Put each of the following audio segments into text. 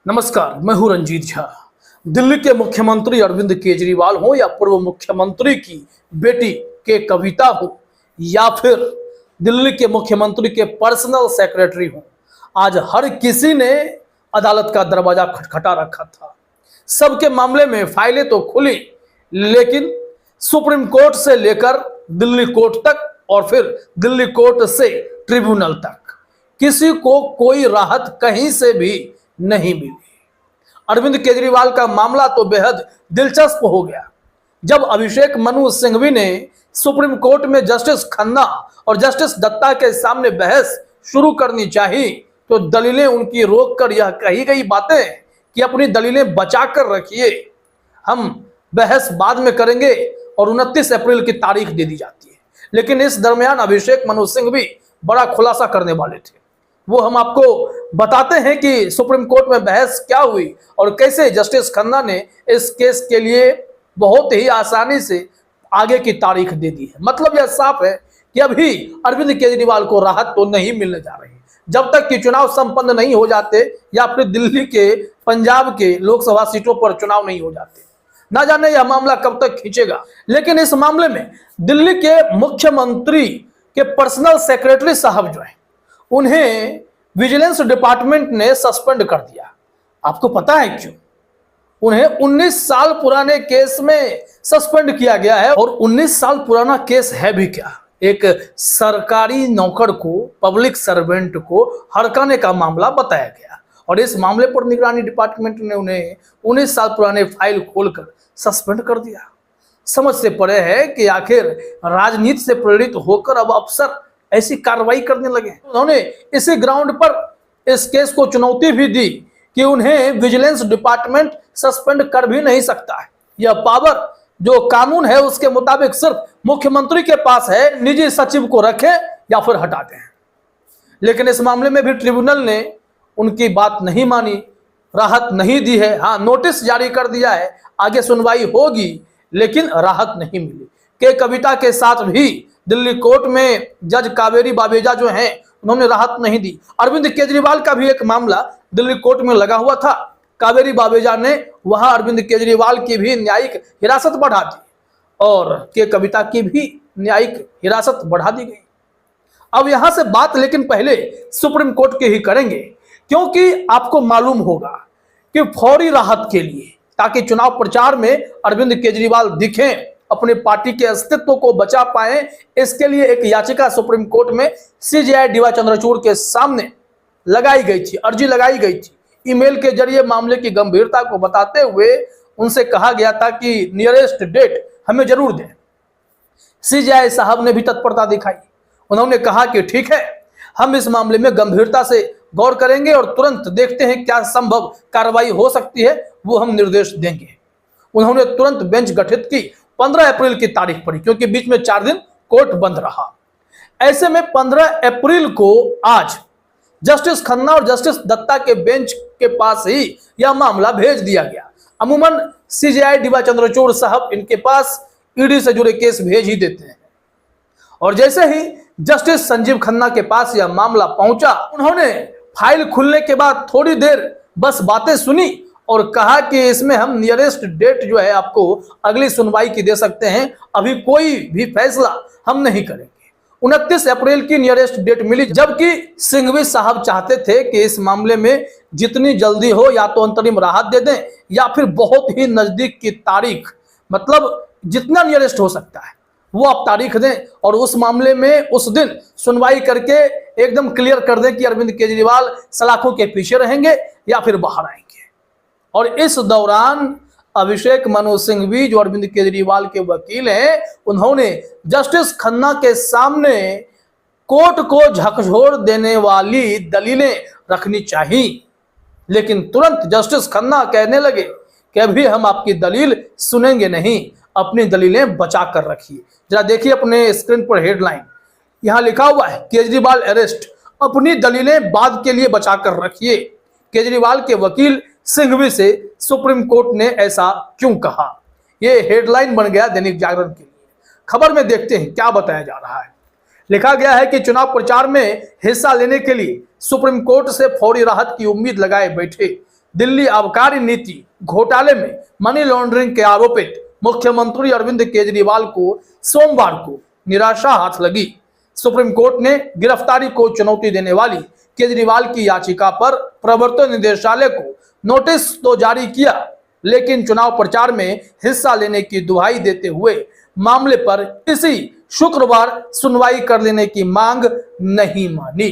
नमस्कार, मैं हूं रंजीत झा। दिल्ली के मुख्यमंत्री अरविंद केजरीवाल हो या पूर्व मुख्यमंत्री की बेटी के कविता हो या फिर दिल्ली के मुख्यमंत्री के पर्सनल सेक्रेटरी हो, आज हर किसी ने अदालत का दरवाजा खटखटा रखा था। सबके मामले में फाइलें तो खुली, लेकिन सुप्रीम कोर्ट से लेकर दिल्ली कोर्ट तक और फिर दिल्ली कोर्ट से ट्रिब्यूनल तक किसी को कोई राहत कहीं से भी नहीं मिली। अरविंद केजरीवाल का मामला तो बेहद दिलचस्प हो गया जब अभिषेक मनु सिंघवी ने सुप्रीम कोर्ट में जस्टिस खन्ना और जस्टिस दत्ता के सामने बहस शुरू करनी चाहिए तो दलीलें उनकी रोककर यह कही गई बातें कि अपनी दलीलें बचाकर रखिए, हम बहस बाद में करेंगे, और 29 अप्रैल की तारीख दे दी जाती है। लेकिन इस दरमियान अभिषेक मनु सिंघवी बड़ा खुलासा करने वाले थे। वो हम आपको बताते हैं कि सुप्रीम कोर्ट में बहस क्या हुई और कैसे जस्टिस खन्ना ने इस केस के लिए बहुत ही आसानी से आगे की तारीख दे दी है। मतलब यह साफ है कि अभी अरविंद केजरीवाल को राहत तो नहीं मिलने जा रही जब तक कि चुनाव संपन्न नहीं हो जाते या फिर दिल्ली के, पंजाब के लोकसभा सीटों पर चुनाव नहीं हो जाते। ना जाने यह मामला कब तक खींचेगा। लेकिन इस मामले में दिल्ली के मुख्यमंत्री के पर्सनल सेक्रेटरी साहब जो है, उन्हें विजिलेंस डिपार्टमेंट ने सस्पेंड कर दिया। आपको पता है क्यों? उन्हें 19 साल पुराने केस में सस्पेंड किया गया है। और 19 साल पुराना केस है भी क्या? एक सरकारी नौकर को, पब्लिक सर्वेंट को हड़काने का मामला बताया गया और इस मामले पर निगरानी डिपार्टमेंट ने उन्हें 19 साल पुराने फाइल खोलकर सस्पेंड कर दिया। समझ से परे है कि आखिर राजनीति से प्रेरित होकर अब अफसर ऐसी कार्रवाई करने लगे। उन्होंने इसी ग्राउंड पर इस केस को चुनौती भी दी कि उन्हें विजिलेंस डिपार्टमेंट सस्पेंड कर भी नहीं सकता है। यह पावर जो कानून है उसके मुताबिक सिर्फ मुख्यमंत्री के पास है, निजी सचिव को रखें या फिर हटा दें। लेकिन इस मामले में भी ट्रिब्यूनल ने उनकी बात नहीं मानी, राहत नहीं दी है। हाँ, नोटिस जारी कर दिया है, आगे सुनवाई होगी, लेकिन राहत नहीं मिली। के कविता के साथ भी दिल्ली कोर्ट में जज कावेरी बावेजा जो हैं, उन्होंने राहत नहीं दी। अरविंद केजरीवाल का भी एक मामला दिल्ली कोर्ट में लगा हुआ था। कावेरी बावेजा ने वहां अरविंद केजरीवाल की भी न्यायिक हिरासत बढ़ा दी और के कविता की भी न्यायिक हिरासत बढ़ा दी गई। अब यहां से बात लेकिन पहले सुप्रीम कोर्ट की ही करेंगे, क्योंकि आपको मालूम होगा कि फौरी राहत के लिए, ताकि चुनाव प्रचार में अरविंद केजरीवाल दिखें, अपनी पार्टी के अस्तित्व को बचा पाए, इसके लिए एक याचिका सुप्रीम कोर्ट में सीजेआई डीवाई चंद्रचूड़ के सामने लगाई गई थी, अर्जी लगाई गई थी। ईमेल के जरिए मामले की गंभीरता को बताते हुए उनसे कहा गया था कि नियरेस्ट डेट हमें जरूर दें। सीजेआई साहब ने भी तत्परता दिखाई। उन्होंने कहा कि ठीक है, हम इस मामले में गंभीरता से गौर करेंगे और तुरंत देखते हैं क्या संभव कार्रवाई हो सकती है, वो हम निर्देश देंगे। उन्होंने तुरंत बेंच गठित की। 15 अप्रैल की तारीख पड़ी, क्योंकि बीच में 4 दिन कोर्ट बंद रहा। ऐसे में 15 अप्रैल को आज जस्टिस खन्ना और जस्टिस दत्ता के बेंच के पास ही यह मामला भेज दिया गया। अमूमन सीजेआई डीवाई चंद्रचूड़ साहब इनके पास ईडी से जुड़े केस भेज ही देते हैं, और जैसे ही जस्टिस संजीव खन्ना के पास यह मामला पहुंचा, उन्होंने फाइल खुलने के बाद थोड़ी देर बस बातें सुनी और कहा कि इसमें हम नियरेस्ट डेट जो है आपको अगली सुनवाई की दे सकते हैं, अभी कोई भी फैसला हम नहीं करेंगे। 29 अप्रैल की नियरेस्ट डेट मिली, जबकि सिंघवी साहब चाहते थे कि इस मामले में जितनी जल्दी हो या तो अंतरिम राहत दे दें या फिर बहुत ही नजदीक की तारीख, मतलब जितना नियरेस्ट हो सकता है वो आप तारीख दें और उस मामले में उस दिन सुनवाई करके एकदम क्लियर कर दें कि अरविंद केजरीवाल सलाखों के पीछे रहेंगे या फिर बाहर आएंगे। और इस दौरान अभिषेक मनु सिंघवी, जो अरविंद केजरीवाल के वकील हैं, उन्होंने जस्टिस खन्ना के सामने कोर्ट को झकझोर देने वाली दलीलें रखनी चाहिए। लेकिन तुरंत जस्टिस खन्ना कहने लगे कि अभी हम आपकी दलील सुनेंगे नहीं, अपनी दलीलें बचा कर रखिए। जरा देखिए अपने स्क्रीन पर हेडलाइन, यहां लिखा हुआ है केजरीवाल अरेस्ट, अपनी दलीलें बाद के लिए बचा कर रखिए। केजरीवाल के वकील सिंघवी से सुप्रीम कोर्ट ने ऐसा क्यों कहा, यह हेडलाइन बन गया दैनिक जागरण के लिए। खबर में देखते हैं क्या बताया जा रहा है। लिखा गया है कि चुनाव प्रचार में हिस्सा लेने के लिए सुप्रीम कोर्ट से फौरी राहत की उम्मीद लगाए बैठे दिल्ली आबकारी नीति घोटाले में मनी लॉन्ड्रिंग के आरोपित मुख्यमंत्री अरविंद केजरीवाल को सोमवार को निराशा हाथ लगी। सुप्रीम कोर्ट ने गिरफ्तारी को चुनौती देने वाली केजरीवाल की याचिका पर प्रवर्तन निदेशालय को नोटिस तो जारी किया, लेकिन चुनाव प्रचार में हिस्सा लेने की दुहाई देते हुए मामले पर इसी शुक्रवार सुनवाई कर लेने की मांग नहीं मानी।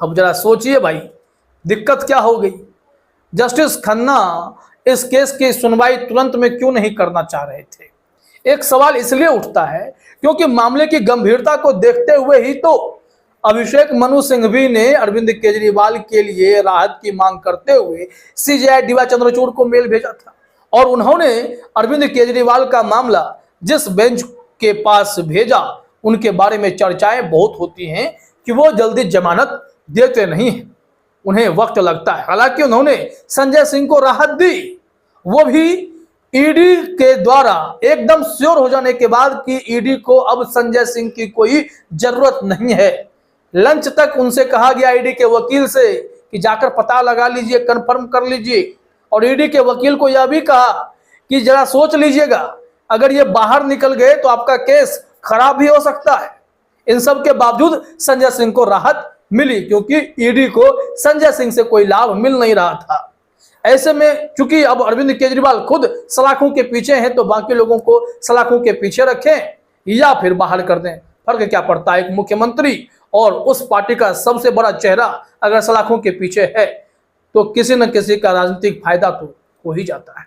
अब जरा सोचिए भाई, दिक्कत क्या हो गई। जस्टिस खन्ना इस केस की सुनवाई तुरंत में क्यों नहीं करना चाह रहे थे। एक सवाल इसलिए उठता है क्योंकि मामले की गंभीरता को देखते हुए ही तो अभिषेक मनु सिंघवी ने अरविंद केजरीवाल के लिए राहत की मांग करते हुए सीजेआई डीवाई चंद्रचूड़ को मेल भेजा था, और उन्होंने अरविंद केजरीवाल का मामला जिस बेंच के पास भेजा उनके बारे में चर्चाएं बहुत होती हैं कि वो जल्दी जमानत देते नहीं हैं, उन्हें वक्त लगता है। हालांकि उन्होंने संजय सिंह को राहत दी, वो भी ईडी के द्वारा एकदम श्योर हो जाने के बाद कि ईडी को अब संजय सिंह की कोई जरूरत नहीं है। लंच तक उनसे कहा गया ईडी के वकील से कि जाकर पता लगा लीजिए, कंफर्म कर लीजिए, और ईडी के वकील को यह भी कहा कि जरा सोच लीजिएगा, अगर ये बाहर निकल गए तो आपका केस खराब भी हो सकता है। इन सब के बावजूद संजय सिंह को राहत मिली क्योंकि ईडी को संजय सिंह से कोई लाभ मिल नहीं रहा था। ऐसे में चूंकि अब अरविंद केजरीवाल खुद सलाखों के पीछे हैं तो बाकी लोगों को सलाखों के पीछे रखें या फिर बाहर कर दें, फर्क क्या पड़ता है। एक मुख्यमंत्री और उस पार्टी का सबसे बड़ा चेहरा अगर सलाखों के पीछे है तो किसी न किसी का राजनीतिक फायदा तो हो ही जाता है।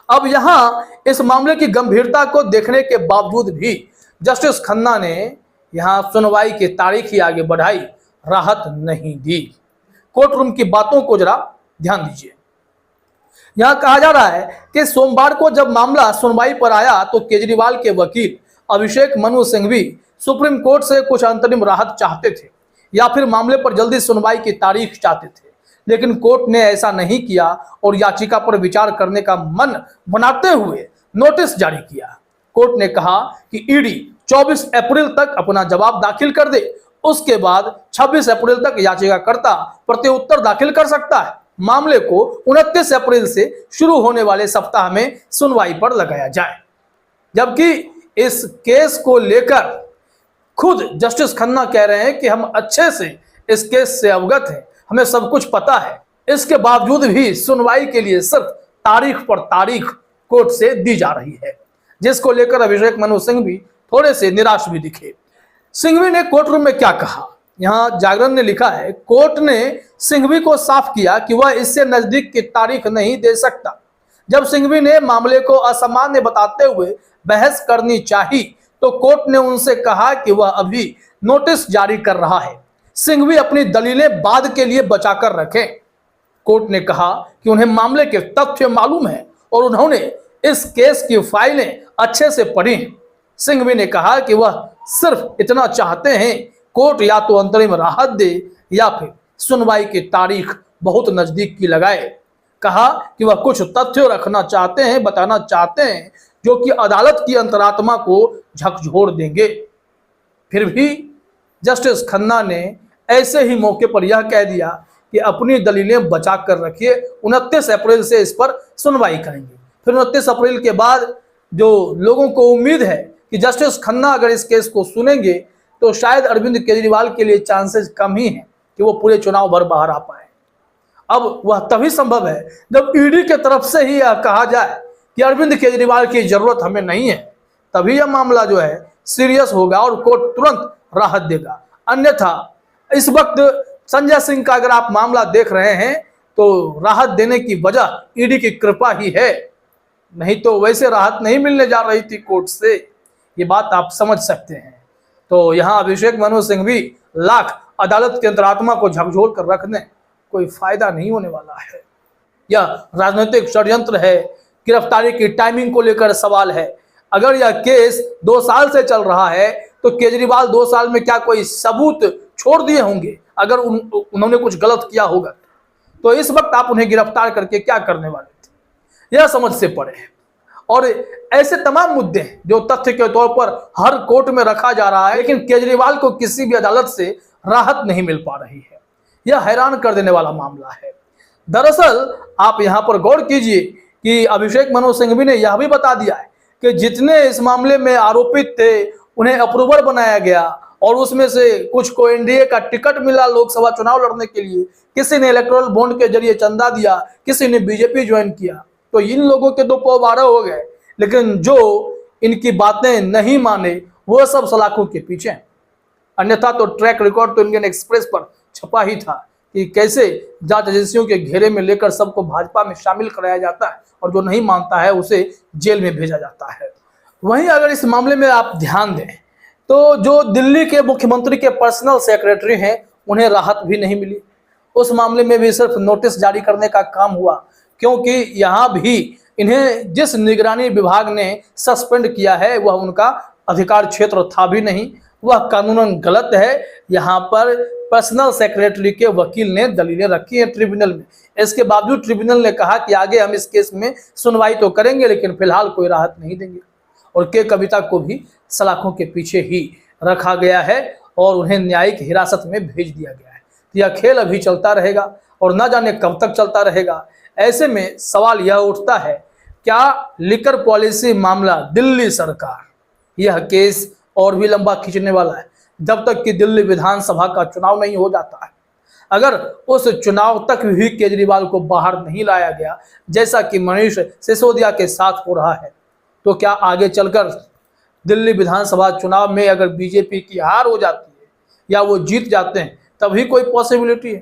अब यहां इस मामले की गंभीरता को देखने के बावजूद भी जस्टिस खन्ना ने यहां सुनवाई की तारीख ही आगे बढ़ाई, राहत नहीं दी। कोर्ट रूम की बातों को जरा ध्यान दीजिए। यहां कहा जा रहा है कि सोमवार को जब मामला सुनवाई पर आया तो केजरीवाल के वकील अभिषेक मनु सिंघवी सुप्रीम कोर्ट से कुछ अंतरिम राहत चाहते थे या फिर मामले पर जल्दी सुनवाई की तारीख चाहते थे, लेकिन कोर्ट ने ऐसा नहीं किया और याचिका पर विचार करने का मन बनाते हुए नोटिस जारी किया। कोर्ट ने कहा कि ईडी 24 अप्रैल तक अपना जवाब दाखिल कर दे, उसके बाद 26 अप्रैल तक याचिकाकर्ता प्रत्युत्तर दाखिल कर सकता है। मामले को 29 अप्रैल से शुरू होने वाले सप्ताह में सुनवाई पर लगाया जाए। जबकि इस केस को लेकर खुद जस्टिस खन्ना कह रहे हैं कि हम अच्छे से इस केस से अवगत हैं, हमें सब कुछ पता है। इसके बावजूद भी सुनवाई के लिए सिर्फ तारीख पर तारीख कोर्ट से दी जा रही है, जिसको लेकर अभिषेक मनु सिंघवी थोड़े से निराश भी दिखे। सिंघवी ने कोर्ट रूम में क्या कहा, यहां जागरण ने लिखा है, कोर्ट ने सिंघवी को साफ किया कि वह इससे नजदीक की तारीख नहीं दे सकता। जब सिंघवी ने मामले को असामान्य बताते हुए बहस करनी चाही तो कोर्ट ने उनसे कहा कि वह अभी नोटिस जारी कर रहा है, सिंघवी अपनी दलीलें बाद के लिए बचाकर रखें। कोर्ट ने कहा कि उन्हें मामले के तथ्य मालूम है और उन्होंने इस केस की फाइलें अच्छे से पढ़ी हैं। सिंघवी ने कहा कि वह सिर्फ इतना चाहते हैं, कोर्ट या तो अंतरिम राहत दे या फिर सुनवाई की तारीख बहुत नजदीक की लगाए। कहा कि वह कुछ तथ्य रखना चाहते हैं, बताना चाहते हैं जो कि अदालत की अंतरात्मा को झकझोर देंगे। फिर भी जस्टिस खन्ना ने ऐसे ही मौके पर यह कह दिया कि अपनी दलीलें बचा कर रखिए, 29 अप्रैल से इस पर सुनवाई करेंगे। फिर 29 अप्रैल के बाद जो लोगों को उम्मीद है कि जस्टिस खन्ना अगर इस केस को सुनेंगे तो शायद अरविंद केजरीवाल के लिए चांसेस कम ही हैं कि वो पूरे चुनाव भर बाहर आ पाए। अब वह तभी संभव है जब ईडी के तरफ से ही यह कहा जाए कि अरविंद केजरीवाल की जरूरत हमें नहीं है, तभी यह मामला जो है सीरियस होगा और कोर्ट तुरंत राहत देगा। अन्यथा इस वक्त संजय सिंह का अगर आप मामला देख रहे हैं तो राहत देने की वजह ईडी की कृपा ही है, नहीं तो वैसे राहत नहीं मिलने जा रही थी कोर्ट से, ये बात आप समझ सकते हैं। तो यहाँ अभिषेक मनु सिंघवी लाख अदालत के अंतरात्मा को झकझोर कर रखने कोई फायदा नहीं होने वाला है। यह राजनीतिक षड्यंत्र है, गिरफ्तारी की टाइमिंग को लेकर सवाल है। अगर यह केस 2 साल से चल रहा है तो केजरीवाल 2 साल में क्या कोई सबूत छोड़ दिए होंगे? अगर उन्होंने कुछ गलत किया होगा तो इस वक्त आप उन्हें गिरफ्तार करके क्या करने वाले थे, यह समझ से परे है। और ऐसे तमाम मुद्दे हैं जो तथ्य के तौर पर हर कोर्ट में रखा जा रहा है, लेकिन केजरीवाल को किसी भी अदालत से राहत नहीं मिल पा रही है। यह हैरान कर देने वाला मामला है। दरअसल आप यहां पर गौर कीजिए कि अभिषेक मनु सिंघवी ने यह भी बता दिया है कि जितने इस मामले में आरोपित थे उन्हें अप्रूवर बनाया गया और उसमें से कुछ को एनडीए का टिकट मिला लोकसभा चुनाव लड़ने के लिए, किसी ने इलेक्टोरल बॉन्ड के जरिए चंदा दिया, किसी ने बीजेपी ज्वाइन किया। तो इन लोगों के 2 पाव 12 हो गए, लेकिन जो इनकी बातें नहीं माने वो सब सलाखों के पीछे हैं। अन्यथा तो ट्रैक रिकॉर्ड तो इंडियन एक्सप्रेस पर छपा ही था कि कैसे जांच एजेंसियों के घेरे में लेकर सबको भाजपा में शामिल कराया जाता है और जो नहीं मानता है उसे जेल में भेजा जाता है। वहीं अगर इस मामले में आप ध्यान दें तो जो दिल्ली के मुख्यमंत्री के पर्सनल सेक्रेटरी हैं उन्हें राहत भी नहीं मिली। उस मामले में भी सिर्फ नोटिस जारी करने का काम हुआ, क्योंकि यहाँ भी इन्हें जिस निगरानी विभाग ने सस्पेंड किया है वह उनका अधिकार क्षेत्र था भी नहीं, वह कानूनन गलत है। यहाँ पर पर्सनल सेक्रेटरी के वकील ने दलीलें रखी हैं ट्रिब्यूनल में। इसके बावजूद ट्रिब्यूनल ने कहा कि आगे हम इस केस में सुनवाई तो करेंगे लेकिन फिलहाल कोई राहत नहीं देंगे। और के कविता को भी सलाखों के पीछे ही रखा गया है और उन्हें न्यायिक हिरासत में भेज दिया गया है। यह खेल अभी चलता रहेगा और न जाने कब तक चलता रहेगा। ऐसे में सवाल यह उठता है, क्या लिकर पॉलिसी मामला दिल्ली सरकार, यह केस और भी लंबा खींचने वाला है जब तक कि दिल्ली विधानसभा का चुनाव नहीं हो जाता है। अगर उस चुनाव तक भी केजरीवाल को बाहर नहीं लाया गया, जैसा कि मनीष सिसोदिया के साथ हो रहा है, तो क्या आगे चलकर दिल्ली विधानसभा चुनाव में अगर बीजेपी की हार हो जाती है या वो जीत जाते हैं तभी कोई पॉसिबिलिटी है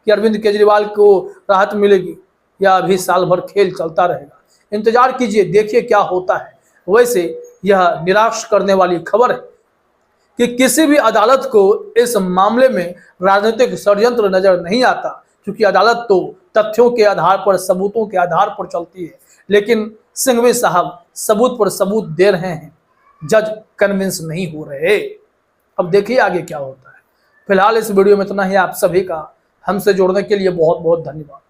कि अरविंद केजरीवाल को राहत मिलेगी, या अभी साल भर खेल चलता रहेगा? इंतजार कीजिए, देखिए क्या होता है। वैसे यह निराश करने वाली खबर है कि किसी भी अदालत को इस मामले में राजनीतिक षड्यंत्र नजर नहीं आता, क्योंकि अदालत तो तथ्यों के आधार पर, सबूतों के आधार पर चलती है। लेकिन सिंघवी साहब सबूत पर सबूत दे रहे हैं, जज कन्विंस नहीं हो रहे। अब देखिए आगे क्या होता है। फिलहाल इस वीडियो में इतना ही। आप सभी का हमसे जुड़ने के लिए बहुत बहुत धन्यवाद।